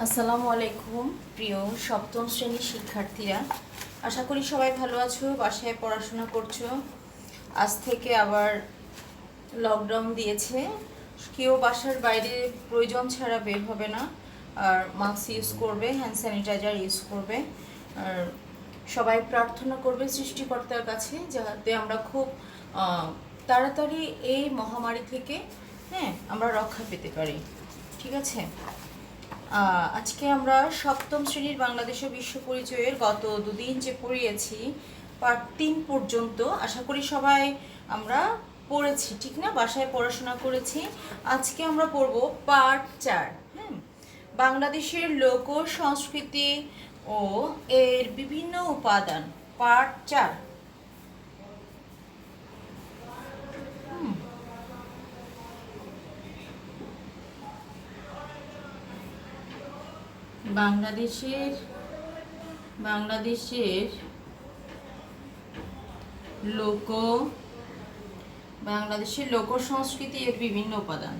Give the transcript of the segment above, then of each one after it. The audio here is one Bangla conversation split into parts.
আসসালামু আলাইকুম প্রিয় সপ্তম শ্রেণীর শিক্ষার্থীরা, আশা করি সবাই ভালো আছো, বাসায় পড়াশোনা করছো। আজ থেকে আবার লকডাউন দিয়েছে, কেউ বাসার বাইরে প্রয়োজন ছাড়া বের হবে না, আর মাস্ক ইউজ করবে, হ্যান্ড স্যানিটাইজার ইউজ করবে। আর সবাই প্রার্থনা করবে সৃষ্টিকর্তার কাছে যাতে আমরা খুব তাড়াতাড়ি এই মহামারী থেকে আমরা রক্ষা পেতে পারি। ঠিক আছে, আজকে আমরা সপ্তম শ্রেণীর বাংলাদেশের বিশ্ব পরিচয়ের গত দুদিন যে পড়িয়েছি পার্ট 3 পর্যন্ত, আশা করি সবাই আমরা পড়েছি, ঠিক না? বাসায় পড়াশোনা করেছি। আজকে আমরা পড়ব পার্ট 4। বাংলাদেশের লোক সংস্কৃতি ও এর বিভিন্ন উপাদান, পার্ট 4। বাংলাদেশের লোক সংস্কৃতি এর বিভিন্ন উপাদান।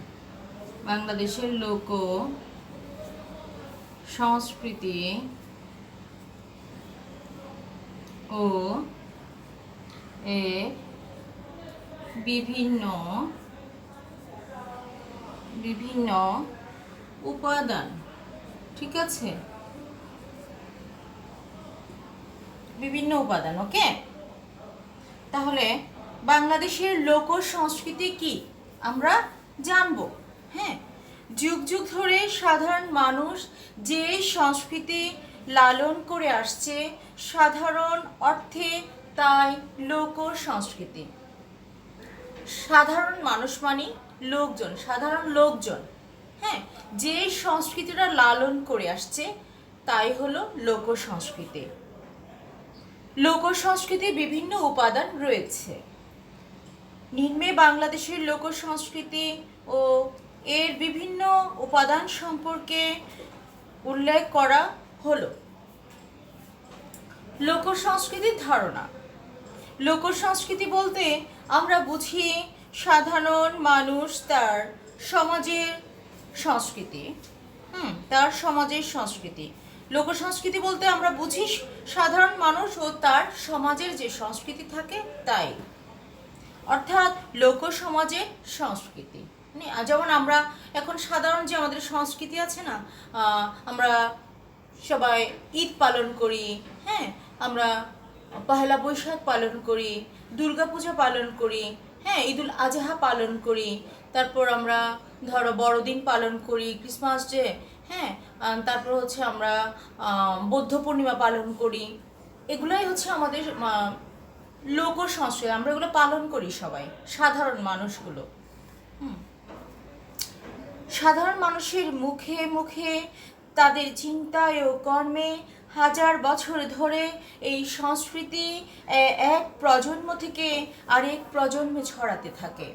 বাংলাদেশের লোক সংস্কৃতি ও এর বিভিন্ন উপাদান। ঠিক আছে, বিভিন্ন উপাদান। ওকে, তাহলে বাংলাদেশের লোক সংস্কৃতি কি আমরা জানবো। যুগ যুগ ধরে সাধারণ মানুষ যে সংস্কৃতি লালন করে আসছে, সাধারণ অর্থে তাই লোক সংস্কৃতি। সাধারণ মানুষ মানে লোকজন, সাধারণ লোকজন যে সংস্কৃতিটা লালন করে আসছে তাই হলো লোক সংস্কৃতি। লোক সংস্কৃতির বিভিন্ন উপাদান রয়েছে। নিম্নে বাংলাদেশের লোক সংস্কৃতি ও এর বিভিন্ন উপাদান সম্পর্কে উল্লেখ করা হলো। লোক সংস্কৃতির ধারণা। লোক সংস্কৃতি বলতে আমরা বুঝি সাধারণ মানুষ তার সমাজের সংস্কৃতি। লোক সংস্কৃতি বলতে আমরা বুঝি সাধারণ মানুষ ও তার সমাজের যে সংস্কৃতি থাকে তাই, অর্থাৎ লোক সমাজের সংস্কৃতি। যেমন আমরা এখন সাধারণ যে আমাদের সংস্কৃতি আছে না, আমরা সবাই ঈদ পালন করি, আমরা পহেলা বৈশাখ পালন করি, দুর্গাপূজা পালন করি, ঈদুল আজহা পালন করি, তারপর আমরা ধরো বড়দিন পালন করি, ক্রিসমাস ডে, তারপর হচ্ছে আমরা বৌদ্ধ পূর্ণিমা পালন করি। এগুলাই হচ্ছে আমাদের লোক সংস্কৃতি, আমরা এগুলো পালন করি সবাই, সাধারণ মানুষগুলো। সাধারণ মানুষের মুখে মুখে, তাদের চিন্তায় ও কর্মে হাজার বছর ধরে এই সংস্কৃতি এক প্রজন্ম থেকে আরেক প্রজন্মে ছড়াতে থাকে।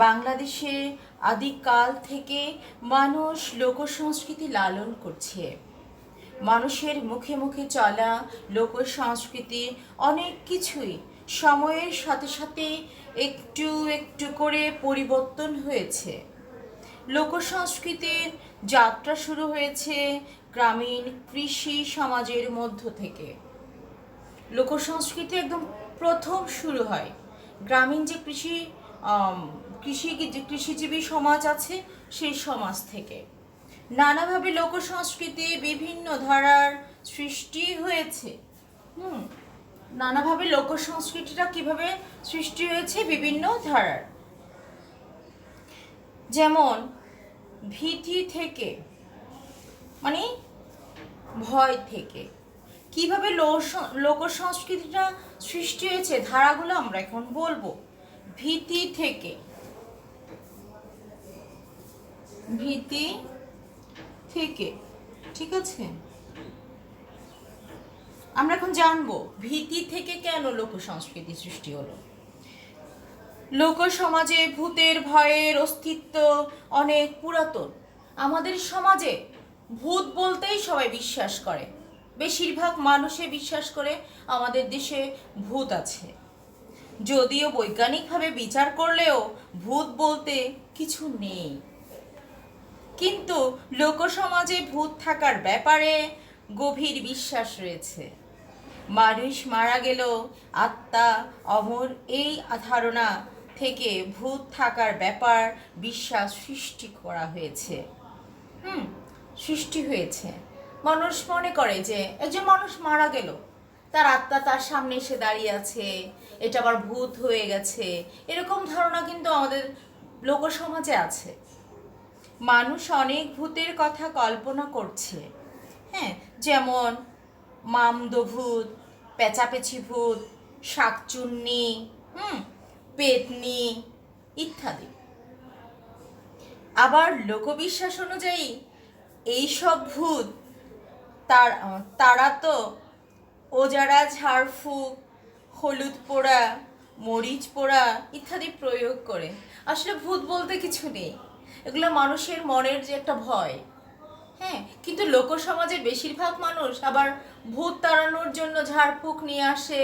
বাংলাদেশে আদিকাল থেকে মানুষ লোক সংস্কৃতি লালন করছে। মানুষের মুখে মুখে চলা লোক সংস্কৃতি অনেক কিছুই সময়ের সাথে সাথে একটু একটু করে পরিবর্তন হয়েছে। লোক সংস্কৃতির যাত্রা শুরু হয়েছে গ্রামীণ কৃষি সমাজের মধ্য থেকে। লোক সংস্কৃতি একদম প্রথম শুরু হয় গ্রামীণ যে কৃষিজীবী সমাজ আছে সেই সমাজ থেকে। নানাভাবে লোক সংস্কৃতি বিভিন্ন ধারার সৃষ্টি হয়েছে। নানাভাবে লোক সংস্কৃতিটা কিভাবে সৃষ্টি হয়েছে? বিভিন্ন ধারার। যেমন ভীতি থেকে, মানে ভয় থেকে। কিভাবে লোক সংস্কৃতিটা সৃষ্টি হয়েছে ধারাগুলো আমরা এখন বলবো। ভীতি থেকে, ঠিক আছে, আমরা এখন জানবো ভীতি থেকে কেন লোক সংস্কৃতি সৃষ্টি হলো। লোক সমাজে ভূতের ভয়ের অস্তিত্ব অনেক পুরাতন। আমাদের সমাজে ভূত বলতেই সবাই বিশ্বাস করে, বেশিরভাগ মানুষে বিশ্বাস করে আমাদের দেশে ভূত আছে। যদিও বৈজ্ঞানিকভাবে বিচার করলেও ভূত বলতে কিছু নেই। কিন্তু লোকসমাজে ভূত থাকার ব্যাপারে গভীর বিশ্বাস রয়েছে। মানুষ মারা গেলেও আত্মা অমর, এই ধারণা থেকে ভূত থাকার ব্যাপার বিশ্বাস সৃষ্টি করা হয়েছে। সৃষ্টি হয়েছে। মানুষ মনে করে যে একজন মানুষ মারা গেল, তার আত্মা তার সামনে এসে দাঁড়িয়ে আছে, এটা আবার ভূত হয়ে গেছে, এরকম ধারণা কিন্তু আমাদের লোকসমাজে আছে। মানুষ অনেক ভূতের কথা কল্পনা করছে, হ্যাঁ, যেমন মামদভূত, পেঁচাপেচি ভূত, শাকচুন্নি, পেতনি ইত্যাদি। আবার লোকবিশ্বাস অনুযায়ী এইসব ভূত তারা তো ওজারা, ঝাড়ফুঁক, হলুদ পোড়া, মরিচ পোড়া ইত্যাদি প্রয়োগ করে। আসলে ভূত বলতে কিছু নেই, এগুলো মানুষের মনের যে একটা ভয়। হ্যাঁ, কিন্তু লোকসমাজের বেশিরভাগ মানুষ আবার ভূত তাড়ানোর জন্য ঝাড়ফুঁক নিয়ে আসে,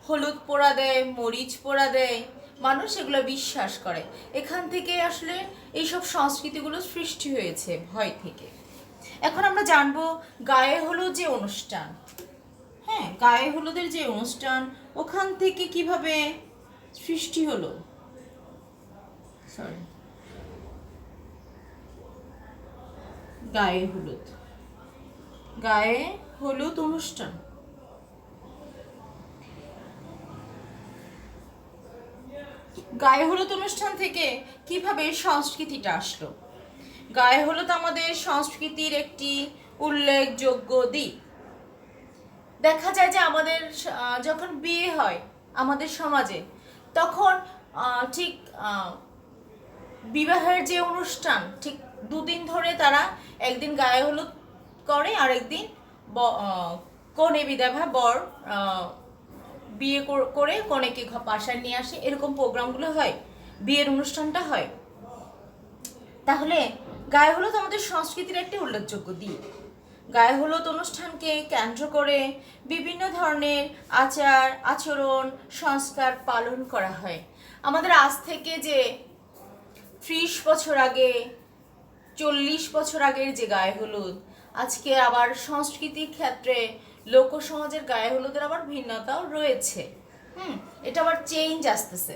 হলুদ পোড়া দেয়, মরিচ পোড়া দেয়, মানুষ এগুলো বিশ্বাস করে। এখান থেকে আসলে এইসব সংস্কৃতিগুলো সৃষ্টি হয়েছে ভয় থেকে। এখন আমরা জানবো গায়ে হলুদ যে অনুষ্ঠান, হ্যাঁ, গায়ে হলুদের যে অনুষ্ঠান, ওখান থেকে কিভাবে সৃষ্টি হলো। সরি, গায়ে হলুদ, গায়ে হলুদ অনুষ্ঠান। গায়ে হলুদ অনুষ্ঠান থেকে কিভাবে সংস্কৃতিটা আসলো। গায়ে হলুদ আমাদের সংস্কৃতির একটি উল্লেখযোগ্য দিক। দেখা যায় যে আমাদের যখন বিয়ে হয় আমাদের সমাজে, তখন ঠিক বিবাহের যে অনুষ্ঠান, ঠিক দুদিন ধরে তারা একদিন গায়ে হলুদ করে, আর একদিন কনে বিদায় বা বর বিয়ে করে কনেকে বাসায় নিয়ে আসে, এরকম প্রোগ্রামগুলো হয়, বিয়ের অনুষ্ঠানটা হয়। তাহলে গায়ে হলুদ আমাদের সংস্কৃতির একটি উল্লেখযোগ্য দিক। গায়ে হলুদ অনুষ্ঠানকে কেন্দ্র করে বিভিন্ন ধরনের আচার আচরণ সংস্কার পালন করা হয়। আমাদের আজ থেকে যে 30 বছর আগে, 40 বছর আগের যে গায়ে হলুদ, আজকে আবার সংস্কৃতির ক্ষেত্রে লোকসমাজের গায়ে হলুদের আবার ভিন্নতাও রয়েছে। এটা আবার চেঞ্জ আসতেছে।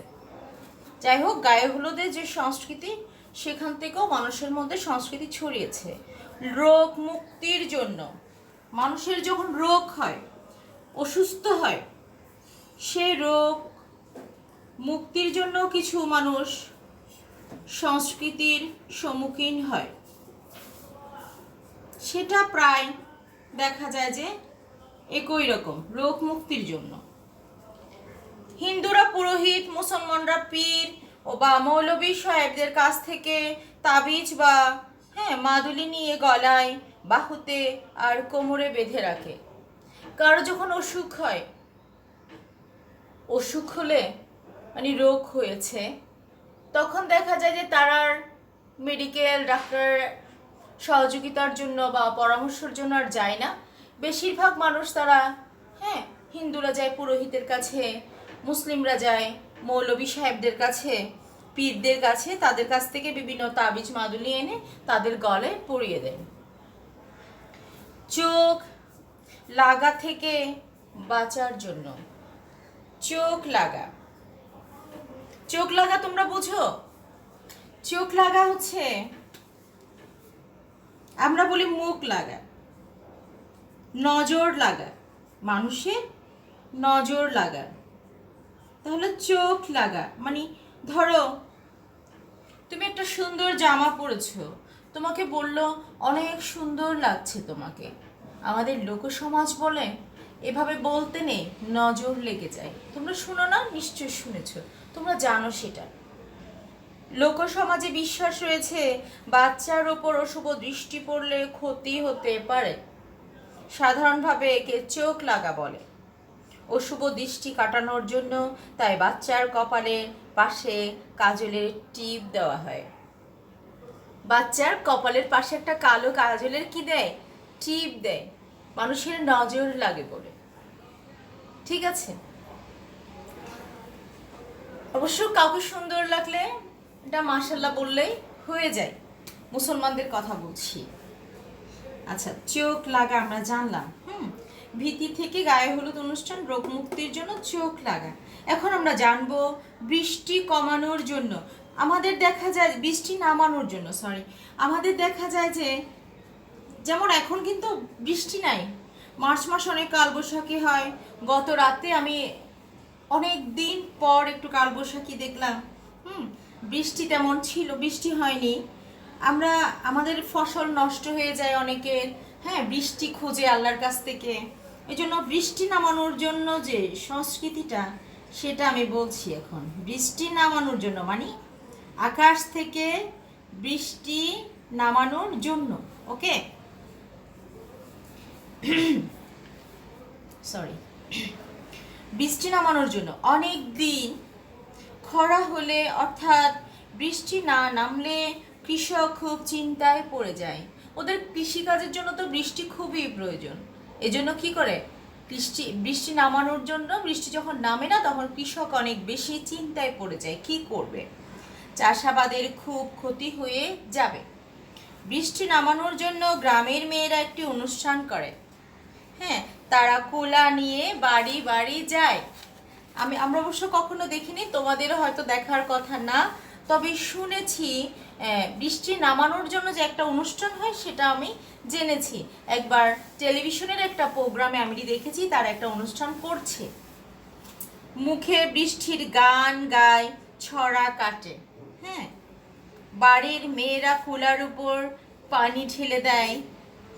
যাই হোক, গায়ে হলুদের যে সংস্কৃতি, সেখান থেকেও মানুষের মধ্যে সংস্কৃতি ছড়িয়েছে। রোগ মুক্তির জন্য, মানুষের যখন রোগ হয়, অসুস্থ হয়, সেই রোগ মুক্তির জন্য কিছু মানুষ সংস্কৃতির সম্মুখীন হয়। সেটা প্রায় দেখা যায় যে একই রকম, রোগ মুক্তির জন্য। হিন্দুরা পুরোহিত, মুসলমানরা পীর ও বা মৌলবী সাহেবদের কাছ থেকে তাবিজ বা মাদুলি নিয়ে গলায়, বাহুতে আর কোমরে বেঁধে রাখে। কারো যখন অসুখ হয়, অসুখ হলে মানে রোগ হয়েছে, তখন দেখা যায় যে তারার মেডিকেল ডাক্তার সহযোগিতার জন্য বা পরামর্শের জন্য আর যায় না। বেশিরভাগ মানুষ তারা হিন্দুরা যায় পুরোহিতের কাছে, মুসলিমরা যায় মৌলবী সাহেবদের কাছে, পীরদের কাছে, তাদের কাছ থেকে বিভিন্ন তাবিজ মাদুলি এনে তাদের গলায় পরিয়ে দেন। চোখ লাগা থেকে বাঁচার জন্য, চোখ লাগা, চোখ লাগা তোমরা বুঝো? চোখ লাগা হচ্ছে, আমরা বলি মুখ লাগা, নজর লাগা, মানুষের নজর লাগা। তাহলে চোখ লাগা মানে ধরো তুমি একটা সুন্দর জামা পরেছো, তোমাকে বললো অনেক সুন্দর লাগছে তোমাকে। আমাদের লোকসমাজ বলে এভাবে বলতে নেই, নজর লেগে যায়। তোমরা শুনো না? নিশ্চয় শুনেছো, তোমরা জানো সেটা। লোকসমাজে বিশ্বাস রয়েছে বাচ্চার ওপর অশুভ দৃষ্টি পড়লে ক্ষতি হতে পারে। সাধারণভাবে একে চোখ লাগা বলে। অশুভ দৃষ্টি কাটানোর জন্য তাই বাচ্চার কপালের পাশে কাজলের টিপ দেওয়া হয়। বাচ্চার কপালের পাশে একটা কালো কাজলের কি দেয়? টিপ দেয়, মানুষের নজর লাগে বলে। ঠিক আছে, অবশ্য কাউকে সুন্দর লাগলে এটা মাশাআল্লাহ বললেই হয়ে যায়, মুসলমানদের কথা বলছি। আচ্ছা, চোখ লাগা আমরা জানলাম। ভীতি থেকে গায়ে হলুদ অনুষ্ঠান রোগ মুক্তির জন্য চোখ লাগা। এখন আমরা জানবো বৃষ্টি কমানোর জন্য, আমাদের দেখা যায় বৃষ্টি নামানোর জন্য, আমাদের দেখা যায় যে যেমন এখন কিন্তু বৃষ্টি নাই, মার্চ মাস অনেক কালবৈশাখী হয়। গত রাতে আমি অনেক দিন পর একটু কালবৈশাখী দেখলাম। বৃষ্টি তেমন ছিল, বৃষ্টি হয়নি। আমাদের ফসল নষ্ট হয়ে যায় অনেকের, হ্যাঁ, বৃষ্টি খোঁজে আল্লাহর কাছ থেকে। এই জন্য বৃষ্টি নামানোর জন্য যে সংস্কৃতিটা, সেটা আমি বলছি এখন। বৃষ্টি নামানোর জন্য মানে আকাশ থেকে বৃষ্টি নামানোর জন্য, ওকে, সরি, বৃষ্টি নামানোর জন্য অনেক দিন খরা হলে অর্থাৎ বৃষ্টি না নামলে কৃষক খুব চিন্তায় পড়ে যায়। ওদের কৃষিকাজের জন্য তো বৃষ্টি খুবই প্রয়োজন। এজন্য কি করে, বৃষ্টি নামানোর জন্য, বৃষ্টি যখন নামে না তখন কৃষক অনেক বেশি চিন্তায় পড়ে যায়, কি করবে, চাষাবাদের খুব ক্ষতি হয়ে যাবে। বৃষ্টি নামানোর জন্য গ্রামের মেয়েরা একটি অনুষ্ঠান করে। হ্যাঁ, তারা কোলা নিয়ে বাড়ি বাড়ি যায়। আমরা অবশ্য কখনো দেখিনি, তোমাদেরও হয়তো দেখার কথা না, তবে শুনেছি বৃষ্টি নামানোর জন্য যে একটা অনুষ্ঠান হয় সেটা আমি জেনেছি। একবার টেলিভিশনের একটা প্রোগ্রামে আমি দেখেছি, তারা একটা অনুষ্ঠান করছে, মুখে বৃষ্টির গান গায়, ছড়া কাটে। হ্যাঁ, বাড়ির মেয়েরা কুলার উপর পানি ঢেলে দেয়,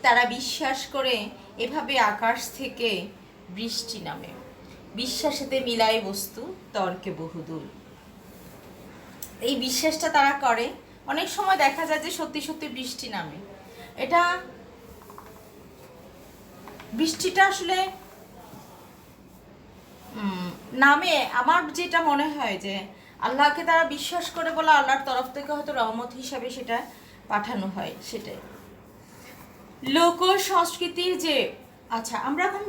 তারা বিশ্বাস করে এভাবে আকাশ থেকে বৃষ্টি নামে। বিশ্বাসেতে মিলায় বস্তু, তর্কে বহুদূর। এই বিশ্বাসটা তারা করে। অনেক সময় দেখা যায় যে সত্যি সত্যি বৃষ্টি নামে। এটা বৃষ্টিটা আসলে নামে, আমার যেটা মনে হয় যে আল্লাহকে তারা বিশ্বাস করে বলে আল্লাহর তরফ থেকে হয়তো রহমত হিসাবে সেটা পাঠানো হয়, সেটাই। লোক সংস্কৃতির যে, আচ্ছা, আমরা এখন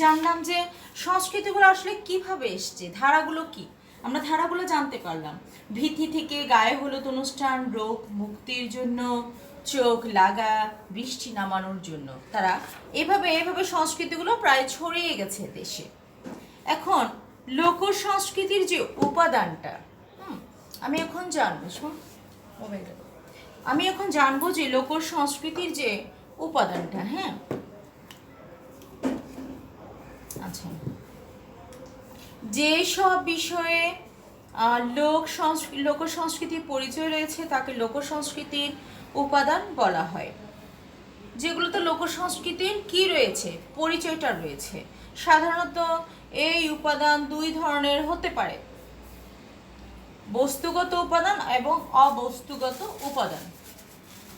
জানলাম যে সংস্কৃতিগুলো আসলে কিভাবে এসছে, ধারাগুলো কি, আমরা ধারাগুলো জানতে পারলাম। ভীতি থেকে গায়ে হলুদ অনুষ্ঠান রোগ মুক্তির জন্য, চোখ লাগা বৃষ্টি নামানোর জন্য, তারা এভাবে সংস্কৃতিগুলো প্রায় ছড়িয়ে গেছে দেশে। এখন লোক সংস্কৃতির যে উপাদানটা, আমি এখন জানবো যে লোক সংস্কৃতির যে উপাদানটা। হ্যাঁ, আচ্ছা, যে সব বিষয়ে লোক সংস্কৃতির পরিচয় রয়েছে তাকে লোক সংস্কৃতির উপাদান বলা হয়। যেগুলোতে লোক সংস্কৃতির কি রয়েছে, পরিচয়টা রয়েছে। সাধারণত এই উপাদান দুই ধরনের হতে পারে, বস্তুগত উপাদান এবং অবস্তুগত উপাদান।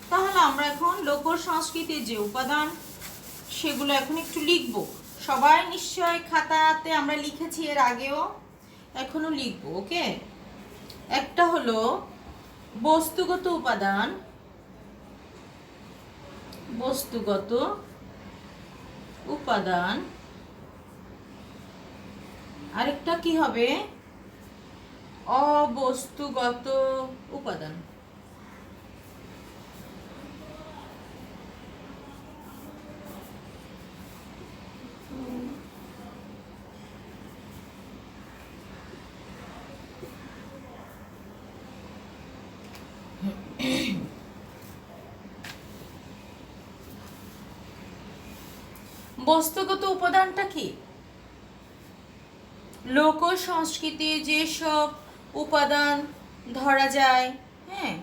তাহলে আমরা এখন লোক সংস্কৃতির যে উপাদান সেগুলো এখন একটু লিখব। সবাই নিশ্চয় খাতাতে আমরা লিখেছি এর আগেও, এখনো লিখব, ওকে। একটা হলো বস্তুগত উপাদান, আরেকটা কি হবে, অবস্তুগত উপাদান। বস্তুগত উপাদানটা কি, লোক সংস্কৃতির যেসব উপাদান ধরা যায়, হ্যাঁ,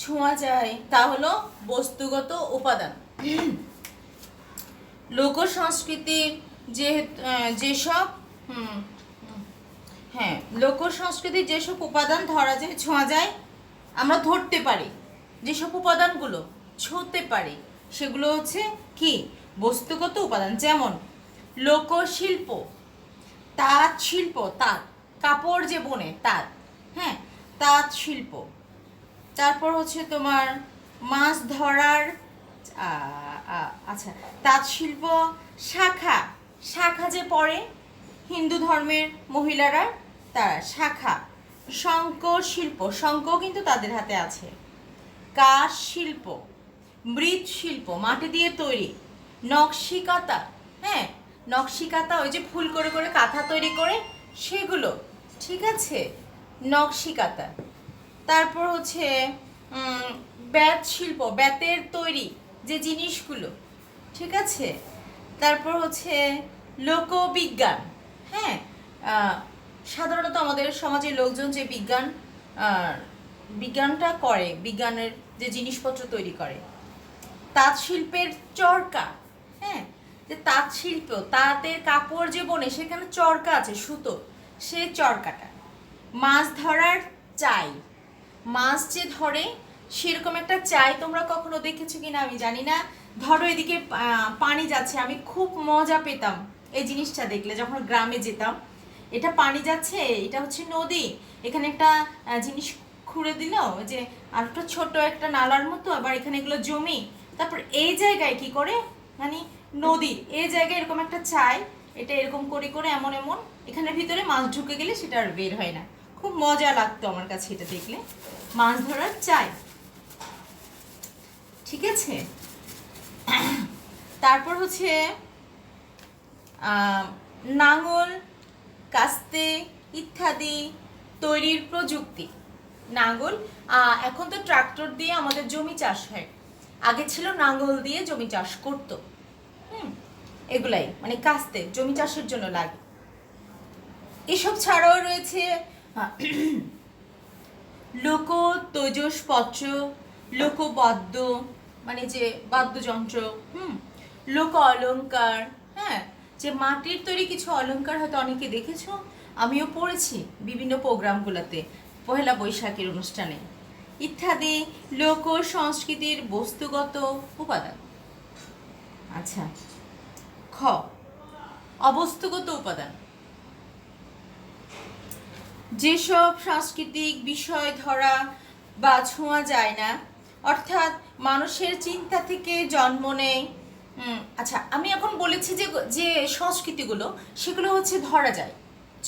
ছোঁয়া যায়, তা হলো বস্তুগত উপাদান। লোক সংস্কৃতির যেসব লোক সংস্কৃতির যেসব উপাদান ধরা যায়, ছোঁয়া যায়, আমরা ধরতে পারি, যেসব উপাদানগুলো ছুঁতে পারি সেগুলো হচ্ছে কি, বস্তুগত উপাদান। যেমন লোকশিল্প, তাঁত শিল্প, তাঁত কাপড় যে বনে তাঁত, হ্যাঁ, তাঁত শিল্প। তারপর হচ্ছে তোমার মাছ ধরার, আচ্ছা, তাঁত শিল্প, শাখা যে পরে হিন্দু ধর্মের মহিলারা, তারা শাখা। শঙ্খ শিল্প, শঙ্খ কিন্তু তাদের হাতে আছে। কাঠ শিল্প, মৃৎশিল্প, মাটি দিয়ে তৈরি, নকশিকাঁথা, হ্যাঁ নকশিকাঁথা, ওই যে ফুল করে করে কাঁথা তৈরি করে সেগুলো, ঠিক আছে, নকশিকাঁথা। তারপর হচ্ছে বেত শিল্প, বেতের তৈরি যে জিনিসগুলো, ঠিক আছে। তারপর হচ্ছে লোকবিজ্ঞান, হ্যাঁ সাধারণত আমাদের সমাজের লোকজন যে বিজ্ঞানটা করে, বিজ্ঞানের যে জিনিসপত্র তৈরি করে। তাঁত শিল্পের চরকা, হ্যাঁ যে তাঁত শিল্প, তাঁতের কাপড় যে বনে সেখানে চরকা আছে, সুতো, সে চরকাটা। মাছ ধরার চাই, মাছ যে ধরে সেরকম একটা চাই, তোমরা কখনো দেখেছো কিনা আমি জানি না। ধরো এদিকে পানি যাচ্ছে, আমি খুব মজা পেতাম এই জিনিসটা দেখলে যখন গ্রামে যেতাম। এটা পানি যাচ্ছে, এটা হচ্ছে নদী, এখানে একটা জিনিস খুঁড়ে দিল যে আর একটা ছোট একটা নালার মতো, আবার এখানে এগুলো জমি, তারপর এই জায়গায় কি করে মানে নদীর এই জায়গায় এরকম একটা চাই, এটা এরকম করে করে এমন এমন এখানের ভিতরে মাছ ঢুকে গেলে সেটা আর বের হয় না। খুব মজা লাগতো আমার কাছে এটা দেখলে, মাছ ধরার চাই, ঠিক আছে। তারপর হচ্ছে নাঙল, কাস্তে ইত্যাদি তৈরির প্রযুক্তি। নাঙল, এখন তো ট্রাক্টর দিয়ে আমাদের জমি চাষ হয়, আগে ছিল নাঙল দিয়ে জমি চাষ করতো। এগুলাই মানে কাস্তে জমি চাষের জন্য লাগে। এসব ছাড়াও রয়েছে লোক তৈজসপত্র, লোকবাদ্য মানে যে বাদ্যযন্ত্র, লোক অলংকার, হ্যাঁ যে মাটির তৈরি কিছু অলংকার হয়তো অনেকে দেখেছো, আমিও পড়েছি বিভিন্ন প্রোগ্রামগুলোতে, পহেলা বৈশাখের অনুষ্ঠানে ইত্যাদি লোক সংস্কৃতির বস্তুগত উপাদান। আচ্ছা, খ অবস্তুগত উপাদান, যেসব সাংস্কৃতিক বিষয় ধরা বা ছোঁয়া যায় না, অর্থাৎ মানুষের চিন্তা থেকে জন্ম নেয়। আচ্ছা, আমি এখন বলেছি যে যে সংস্কৃতিগুলো সেগুলো হচ্ছে ধরা যায়,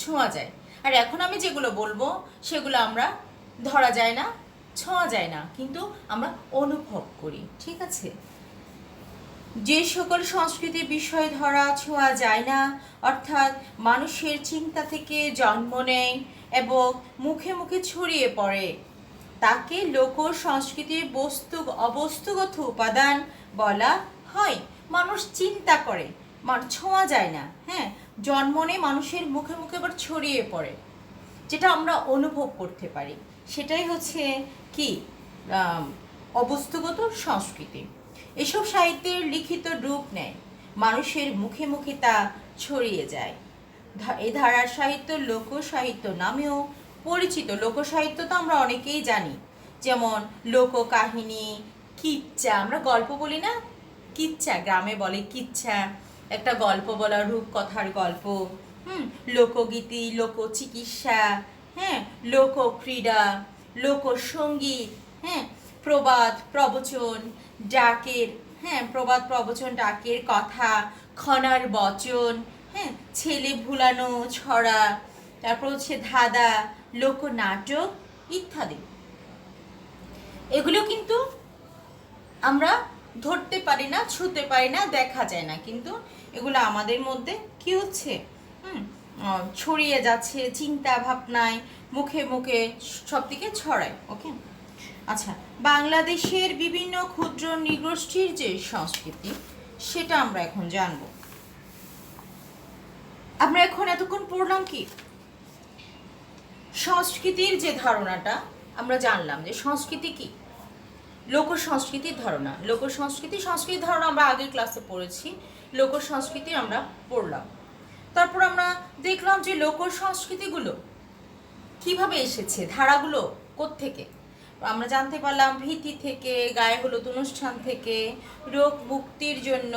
ছোঁয়া যায়, আর এখন আমি যেগুলো বলবো সেগুলো আমরা ধরা যায় না, ছোঁয়া যায় না, কিন্তু আমরা অনুভব করি, ঠিক আছে। যে সকল সংস্কৃতি বিষয় ধরা ছোঁয়া যায় না, অর্থাৎ মানুষের চিন্তা থেকে জন্ম নেয় এবং মুখে মুখে ছড়িয়ে পড়ে, তাকে লোক সংস্কৃতির অবস্তুগত উপাদান বলা হয়। মানুষ চিন্তা করে, ছোঁয়া যায় না, হ্যাঁ জন্ম নেয়, মানুষের মুখে মুখে আবার ছড়িয়ে পড়ে, যেটা আমরা অনুভব করতে পারি, সেটাই হচ্ছে কি অবস্তুগত সংস্কৃতি। এসব সাহিত্যের লিখিত রূপ নেয়, মানুষের মুখে মুখে তা ছড়িয়ে যায়। এই ধারার সাহিত্য লোকসাহিত্য নামেও পরিচিত। লোকসাহিত্য তো আমরা অনেকেই জানি, যেমন লোককাহিনী, কিচ্ছা, আমরা গল্প বলি না, কিচ্ছা গ্রামে বলে কিচ্ছা, একটা গল্প বলা, রূপকথার গল্প, লোকগীতি, লোকচিকিৎসা, হ্যাঁ লোকক্রীড়া, লোকসঙ্গীত, হ্যাঁ প্রবাদ প্রবচন, ডাকের, হ্যাঁ প্রবাদ প্রবচন, ডাকের কথা, খনার বচন, হ্যাঁ ছেলে ভুলানো ছড়া, তারপর হচ্ছে ধাঁধা, লোকনাটক ইত্যাদি। এগুলো কিন্তু আমরা ধরতে পারি না, ছুঁতে পারি না, দেখা যায় না, কিন্তু এগুলো আমাদের মধ্যে কি হচ্ছে ছড়িয়ে যাচ্ছে, চিন্তা ভাবনায় মুখে মুখে সব দিকে ছড়ায়। ওকে, আচ্ছা, বাংলাদেশের বিভিন্ন ক্ষুদ্র নৃগোষ্ঠীর যে সংস্কৃতি সেটা আমরা এখন জানব। আমরা এখন এতক্ষণ পড়লাম কি সংস্কৃতির যে ধারণাটা আমরা জানলাম, যে সংস্কৃতি কি, লোক সংস্কৃতির ধারণা, লোক সংস্কৃতি, সংস্কৃতির ধারণা আমরা আগের ক্লাসে পড়েছি, লোক সংস্কৃতি আমরা পড়লাম। তারপর আমরা দেখলাম যে লোক সংস্কৃতিগুলো কিভাবে এসেছে, ধারাগুলো কোত্থেকে আমরা জানতে পারলাম, ভীতি থেকে, গায়ে হলুদ অনুষ্ঠান থেকে, রোগ মুক্তির জন্য,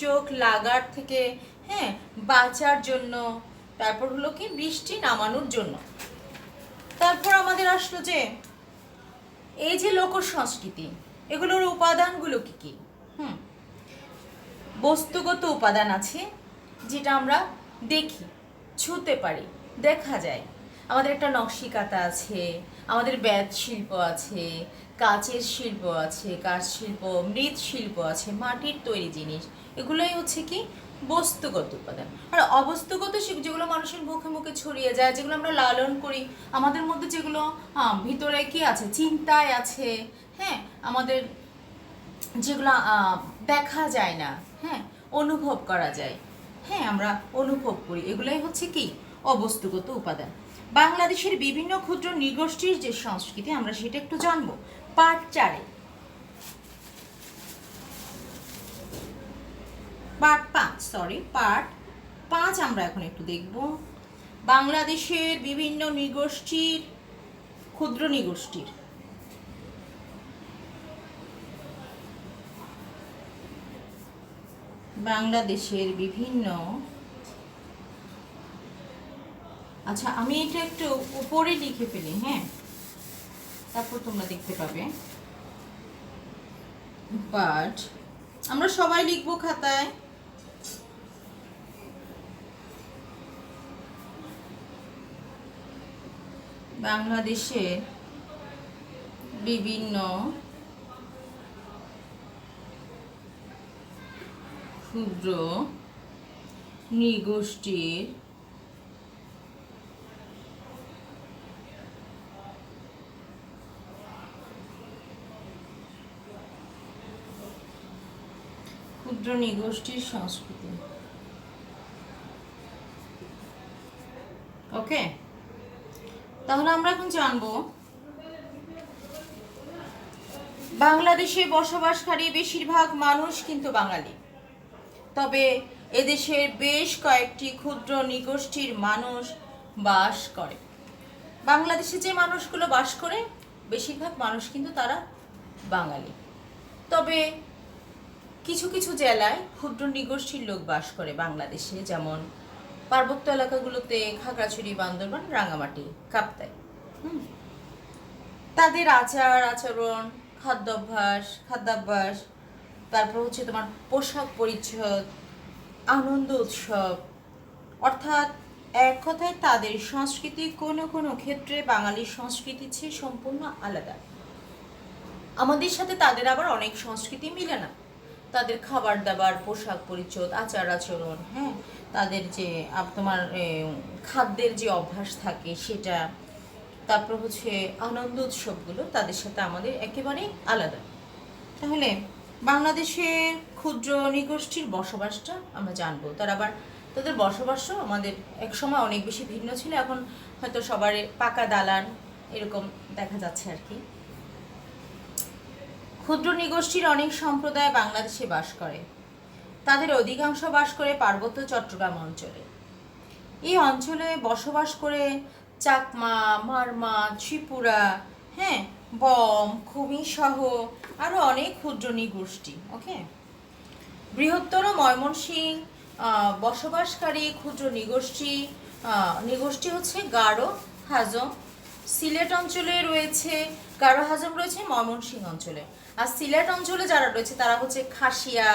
চোখ লাগার থেকে, হ্যাঁ বাঁচার জন্য, তারপর হলো কি বৃষ্টি নামানোর জন্য। তারপর আমাদের আসলো যে এই যে লোক সংস্কৃতি, এগুলোর উপাদানগুলো কি কি, বস্তুগত উপাদান আছে যেটা আমরা দেখি, ছুঁতে পারি, দেখা যায়। আমাদের একটা নকশিকাঁথা আছে, আমাদের বেত শিল্প আছে, কাচের শিল্প আছে, কাঠ শিল্প, মৃৎশিল্প আছে, মাটির তৈরি জিনিস, এগুলোই হচ্ছে কি বস্তুগত উপাদান। আর অবস্তুগত যেগুলো মানুষের মুখে মুখে ছড়িয়ে যায়, যেগুলো আমরা লালন করি, আমাদের মধ্যে যেগুলো ভিতরে কি আছে, চিন্তায় আছে, হ্যাঁ, আমাদের যেগুলো দেখা যায় না, হ্যাঁ, অনুভব করা যায়, হ্যাঁ, আমরা অনুভব করি, এগুলাই হচ্ছে কি অবস্তুগত উপাদান। বাংলাদেশের বিভিন্ন ক্ষুদ্র নৃগোষ্ঠীর যে সংস্কৃতি, আমরা সেটা একটু জানবো। পার্ট 4 পার্ট 5 আমরা এখন একটু দেখব বাংলাদেশের বিভিন্ন নৃগোষ্ঠীর, ক্ষুদ্র নৃগোষ্ঠীর। বাংলাদেশের বিভিন্ন, আচ্ছা আমি এটা একটু উপরে লিখে ফেলি, হ্যাঁ, তারপর তোমরা দেখতে পাবে। বাট আমরা সবাই লিখবো খাতায়। বাংলাদেশের বিভিন্ন ক্ষুদ্র নৃগোষ্ঠীর ক্ষুদ্র নৃগোষ্ঠীর সংস্কৃতি। ওকে, তাহলে আমরা এখন জানবো বাংলাদেশে বসবাসকারী বেশিরভাগ মানুষ কিন্তু বাঙালি, তবে এদেশের বেশ কয়েকটি ক্ষুদ্র নৃগোষ্ঠীর মানুষ বাস করে। বাংলাদেশে যে মানুষগুলো বাস করে বেশিরভাগ মানুষ কিন্তু তারা বাঙালি, তবে কিছু কিছু জেলায় ক্ষুদ্র নৃগোষ্ঠীর লোক বাস করে বাংলাদেশে, যেমন পার্বত্য এলাকাগুলোতে খাগড়াছড়ি, বান্দরবান, রাঙামাটি, কাপ্তাই। তাদের আচার আচরণ, খাদ্যাভ্যাস, তারপর হচ্ছে তোমার পোশাক পরিচ্ছদ, আনন্দ উৎসব, অর্থাৎ এক কথায় তাদের সংস্কৃতি কোনো কোনো ক্ষেত্রে বাঙালির সংস্কৃতির চেয়ে সম্পূর্ণ আলাদা। আমাদের সাথে তাদের আবার অনেক সংস্কৃতি মিলে না। তাদের খাবার দাবার, পোশাক পরিচ্ছদ, আচার আচরণ, হ্যাঁ, তাদের যে তোমার খাদ্যের যে অভ্যাস থাকে সেটা, তারপর হচ্ছে আনন্দ উৎসবগুলো তাদের সাথে আমাদের একেবারেই আলাদা। তাহলে বাংলাদেশের ক্ষুদ্র নৃগোষ্ঠীর বসবাসটা আমরা জানবো। তার আবার তাদের বসবাসও আমাদের একসময় অনেক বেশি ভিন্ন ছিল, এখন হয়তো সবার পাকা দালান এরকম দেখা যাচ্ছে আর কি। ক্ষুদ্র নৃগোষ্ঠীর অনেক সম্প্রদায় বাংলাদেশে বাস করে। তাদের অধিকাংশ বাস করে পার্বত্য চট্টগ্রাম অঞ্চলে। এই অঞ্চলে বসবাস করে চাকমা, মারমা, ত্রিপুরা, হ্যাঁ, বম, খুমি সহ আরও অনেক ক্ষুদ্র নৃগোষ্ঠী। ওকে, বৃহত্তর ময়মনসিংহ বসবাসকারী ক্ষুদ্র নৃগোষ্ঠী হচ্ছে গারো, হাজং। সিলেট অঞ্চলে রয়েছে গারো, হাজং রয়েছে ময়মনসিংহ অঞ্চলে। আর সিলেট অঞ্চলে যারা রয়েছে তারা হচ্ছে খাসিয়া,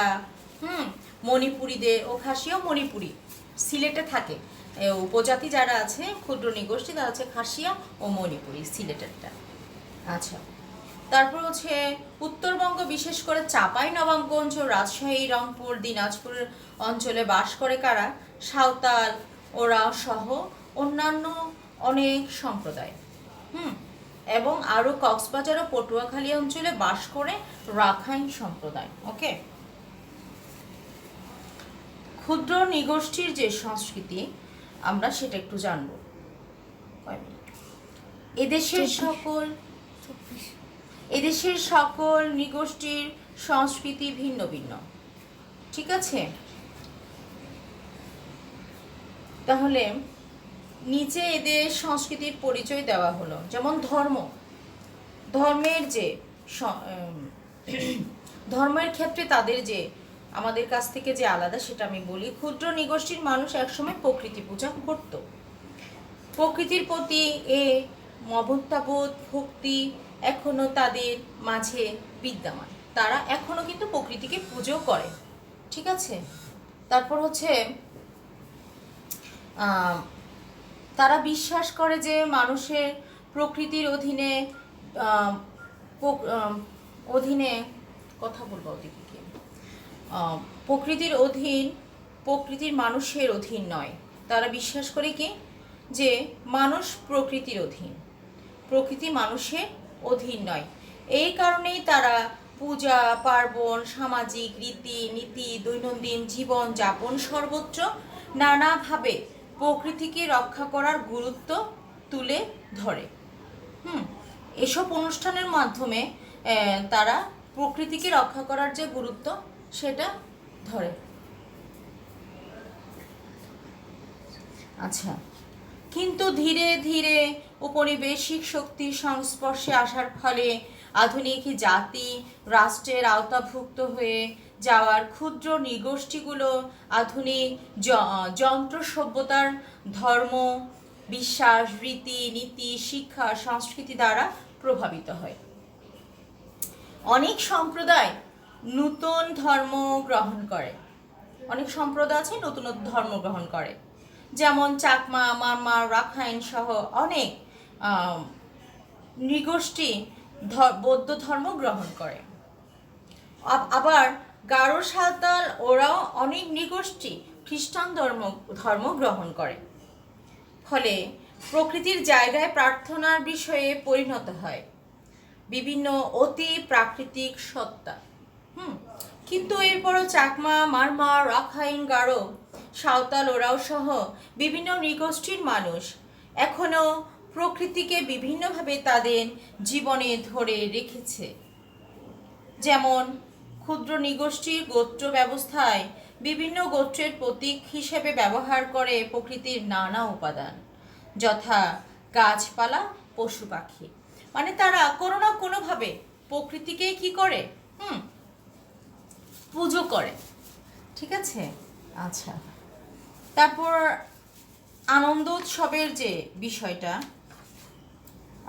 মণিপুরীদের, ও খাসিয়া মণিপুরি সিলেটে থাকে। উপজাতি যারা আছে ক্ষুদ্র নৃগোষ্ঠী তারা হচ্ছে খাসিয়া ও মণিপুরি, সিলেটেরটা। আচ্ছা, তারপর হচ্ছে উত্তরবঙ্গ, বিশেষ করে চাঁপাইনবাবগঞ্জ, রাজশাহী, রংপুর, দিনাজপুর অঞ্চলে বাস করে কারা? সাঁওতাল, ওরাও সহ অন্যান্য অনেক সম্প্রদায়। এবং আরও কক্সবাজার ও পটুয়াখালী অঞ্চলে বাস করে রাখাইন সম্প্রদায়। ওকে, ক্ষুদ্র নৃগোষ্ঠীর যে সংস্কৃতি আমরা সেটা একটু জানব। এদেশের সকল নৃগোষ্ঠীর সংস্কৃতি ভিন্ন ভিন্ন, ঠিক আছে? তাহলে নিচে এদের সংস্কৃতির পরিচয় দেওয়া হলো। যেমন ধর্মের ক্ষেত্রে তাদের যে আমাদের কাছ থেকে যে আলাদা সেটা আমি বলি। ক্ষুদ্র নৃগোষ্ঠীর মানুষ একসময় প্রকৃতি পূজা করত। প্রকৃতির প্রতি মমতাবোধ, ভক্তি এখনো তাদের মাঝে বিদ্যমান। তারা এখনো কিন্তু প্রকৃতিকে পুজো করে, ঠিক আছে? তারপর হচ্ছে তারা বিশ্বাস করে যে মানুষের প্রকৃতির অধীনে অধীনে কথা বলবো ওদিকে কি প্রকৃতির অধীন, প্রকৃতির মানুষের অধীন নয়। তারা বিশ্বাস করে কি যে মানুষ প্রকৃতির অধীন, প্রকৃতি মানুষের অধীন নয়। এই কারণেই তারা পূজা পার্বণ, সামাজিক রীতি নীতি, দৈনন্দিন জীবন যাপন সর্বত্র নানাভাবে প্রকৃতিকে রক্ষা করার গুরুত্ব তুলে ধরে। এসব অনুষ্ঠানের মাধ্যমে তারা প্রকৃতিকে রক্ষা করার যে গুরুত্ব সেটা ধরে। আচ্ছা, কিন্তু ধীরে ধীরে উপনিবেশিক শক্তির সংস্পর্শে আসার ফলে আধুনিক জাতি রাষ্ট্রের আওতাভুক্ত হয়ে যাওয়ার ক্ষুদ্র নৃগোষ্ঠীগুলো আধুনিক যন্ত্র সভ্যতার ধর্ম, বিশ্বাস, রীতি নীতি, শিক্ষা, সংস্কৃতি দ্বারা প্রভাবিত হয়। অনেক সম্প্রদায় নূতন ধর্ম গ্রহণ করে, অনেক সম্প্রদায় আছে নতুন ধর্ম গ্রহণ করে, যেমন চাকমা, মারমা, রাখাইন সহ অনেক নৃগোষ্ঠী বৌদ্ধ ধর্ম গ্রহণ করে। আবার গারো, সাঁওতাল ওরাও অনেক নৃগোষ্ঠী খ্রিস্টান ধর্ম গ্রহণ করে। ফলে প্রকৃতির জায়গায় প্রার্থনার বিষয়ে পরিণত হয় বিভিন্ন অতি প্রাকৃতিক সত্তা। কিন্তু এরপরও চাকমা, মারমা, রাখাইন, গারো, সাঁওতাল ওরাও সহ বিভিন্ন নৃগোষ্ঠীর মানুষ এখনও প্রকৃতিকে বিভিন্নভাবে তাদের জীবনে ধরে রেখেছে। যেমন ক্ষুদ্র নৃগোষ্ঠীর গোত্র ব্যবস্থায় বিভিন্ন গোত্রের প্রতীক হিসেবে ব্যবহার করে প্রকৃতির নানা উপাদান, যথা গাছপালা, পশু পাখি। মানে তারা কোনো না কোনোভাবে প্রকৃতিকে কি করে, পুজো করে। ঠিক আছে। আচ্ছা, তারপর আনন্দ উৎসবের যে বিষয়টা,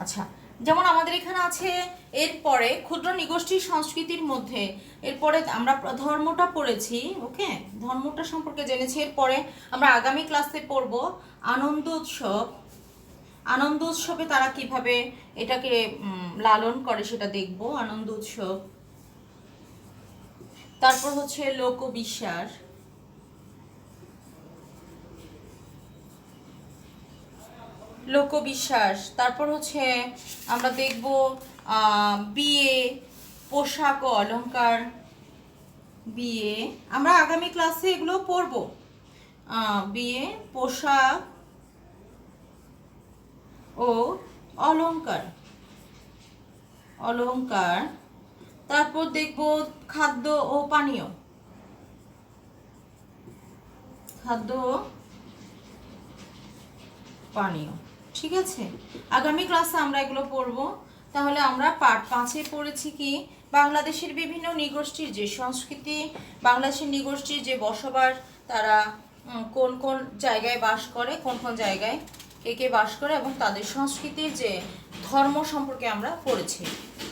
আচ্ছা যেমন আমাদের এখানে আছে, এরপরে ক্ষুদ্র নৃগোষ্ঠীর সংস্কৃতির মধ্যে এরপরে আমরা ধর্মটা পড়েছি, ওকে, ধর্মটা সম্পর্কে জেনেছি। এরপরে আমরা আগামী ক্লাসে পড়ব আনন্দ উৎসব। আনন্দ উৎসবে তারা কিভাবে এটাকে লালন করে সেটা দেখব, আনন্দ উৎসব। তারপর হচ্ছে লোকবিশ্বাস, লোকবিশ্বাস। তারপর হচ্ছে আমরা দেখব বিয়ে, পোশাক ও অলংকার। বিয়ে আমরা আগামী ক্লাসে এগুলো পড়ব, বিয়ে, পোশাক ও অলংকার, অলংকার। তারপর দেখব খাদ্য ও পানীয়, খাদ্য পানীয়। ঠিক আছে, আগামী ক্লাসে আমরা এগুলো পড়ব। তাহলে আমরা পার্ট 5-এ পড়েছি কি বাংলাদেশের বিভিন্ন নৃগোষ্ঠীর যে সংস্কৃতি, বাংলাদেশের নৃগোষ্ঠীর যে বসবাস, তারা কোন কোন জায়গায় বাস করে, কোন কোন জায়গায় কে কে বাস করে, এবং তাদের সংস্কৃতির যে ধর্ম সম্পর্কে আমরা পড়েছি।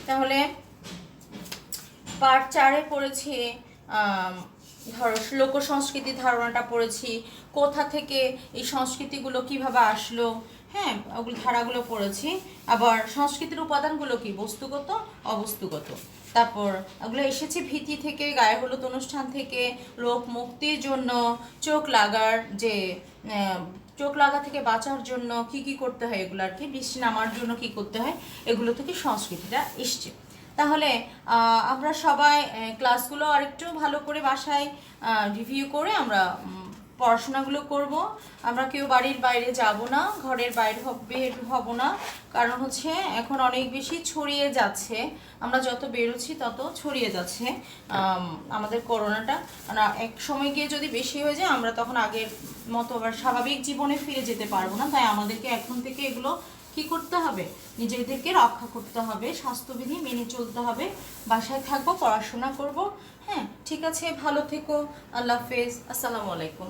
তাহলে পার্ট 4-এ পড়েছি ধরো লোক সংস্কৃতির ধারণাটা পড়েছি, কোথা থেকে এই সংস্কৃতিগুলো কিভাবে আসলো, হ্যাঁ ওগুলো ধারাগুলো পড়েছি। আবার সংস্কৃতির উপাদানগুলো কি বস্তুগত, অবস্তুগত। তারপর ওগুলো এসেছে ভীতি থেকে, গায়ে হলুদ অনুষ্ঠান থেকে, রোগ মুক্তির জন্য, চোখ লাগা থেকে বাঁচার জন্য কি কি করতে হয়, এগুলো আর কি বৃষ্টি নামার জন্য কি করতে হয়, এগুলো থেকে সংস্কৃতিটা এসছে। তাহলে আমরা সবাই ক্লাসগুলো আরেকটু ভালো করে বাসায় রিভিউ করে আমরা পড়াশোনাগুলো করব। আমরা কেউ বাড়ির বাইরে যাব না, ঘরের বাইরে বের হব না, কারণ হচ্ছে এখন অনেক বেশি ছড়িয়ে যাচ্ছে, আমরা যত বেরোচ্ছি তত ছড়িয়ে যাচ্ছে আমাদের করোনাটা। এক সময় গিয়ে যদি বেশি হয়ে যায় আমরা তখন আগের মতো আবার স্বাভাবিক জীবনে ফিরে যেতে পারবো না। তাই আমাদেরকে এখন থেকে এগুলো কি করতে হবে, নিজেদেরকে রক্ষা করতে হবে, স্বাস্থ্যবিধি মেনে চলতে হবে, বাসায় থাকবো, পড়াশোনা করব। হ্যাঁ ঠিক আছে, ভালো থেকো, আল্লাহ হাফেজ, আসসালামু আলাইকুম।